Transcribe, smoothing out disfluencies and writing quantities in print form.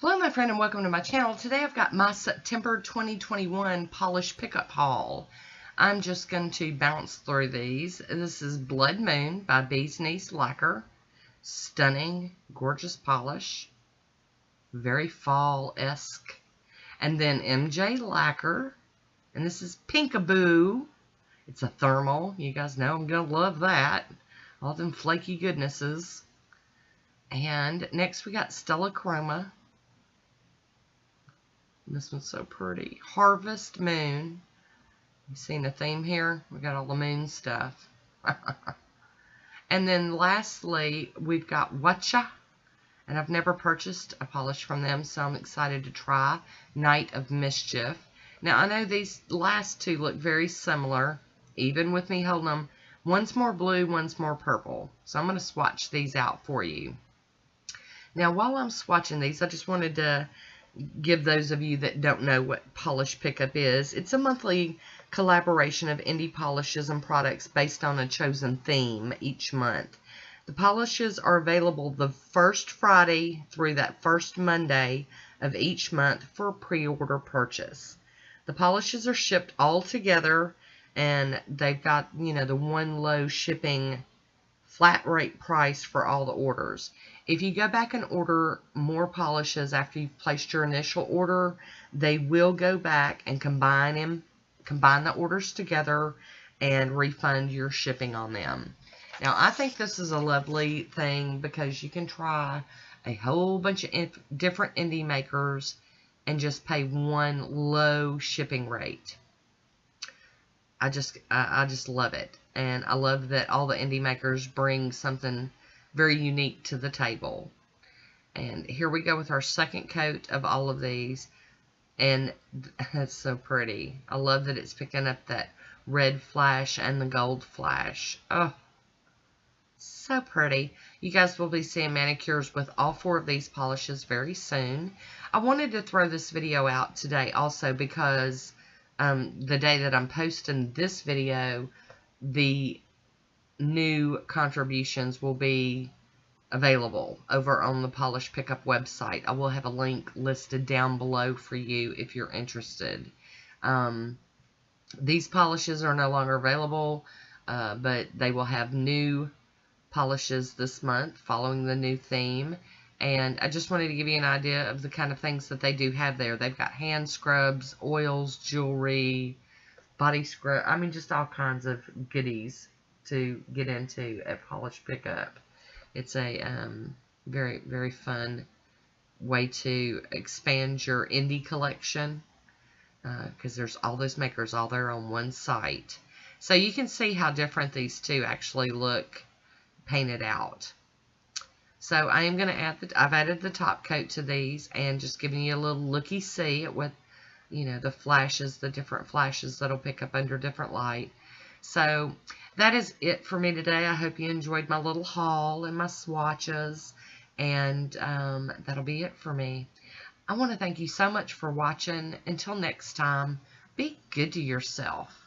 Hello my friend and welcome to my channel. Today I've got my September 2021 polish pickup haul. I'm just going to bounce through these. This is Blood Moon by Bee's Knees Lacquer. Stunning, gorgeous polish. Very fall-esque. And then MJ Lacquer. And this is Pinkaboo. It's a thermal. You guys know I'm going to love that. All them flaky goodnesses. And next we got Stella Chroma. This one's so pretty. Harvest Moon. You seen a theme here? We got all the moon stuff. And then lastly, we've got Watcha. And I've never purchased a polish from them, so I'm excited to try Night of Mischief. Now, I know these last two look very similar, even with me holding them. One's more blue, one's more purple. So I'm going to swatch these out for you. Now, while I'm swatching these, I just wanted to give those of you that don't know what Polish Pickup is. It's a monthly collaboration of indie polishes and products based on a chosen theme each month. The polishes are available the first Friday through that first Monday of each month for pre-order purchase. The polishes are shipped all together, and they've got, the one low shipping flat rate price for all the orders. If you go back and order more polishes after you've placed your initial order, they will go back and combine the orders together and refund your shipping on them. Now, I think this is a lovely thing because you can try a whole bunch of different indie makers and just pay one low shipping rate. I just love it. And I love that all the indie makers bring something very unique to the table. And here we go with our second coat of all of these. And that's so pretty. I love that it's picking up that red flash and the gold flash. Oh, so pretty. You guys will be seeing manicures with all four of these polishes very soon. I wanted to throw this video out today also because the day that I'm posting this video, the new contributions will be available over on the Polish Pickup website. I will have a link listed down below for you if you're interested. These polishes are no longer available, but they will have new polishes this month following the new theme. And I just wanted to give you an idea of the kind of things that they do have there. They've got hand scrubs, oils, jewelry, body scrub. I mean, just all kinds of goodies to get into at Polish Pickup. It's a very, very fun way to expand your indie collection because there's all those makers all there on one site. So you can see how different these two actually look painted out. So I am going to add I've added the top coat to these and just giving you a little looky-see at what, the flashes, the different flashes that'll pick up under different light. So that is it for me today. I hope you enjoyed my little haul and my swatches. And that'll be it for me. I want to thank you so much for watching. Until next time, be good to yourself.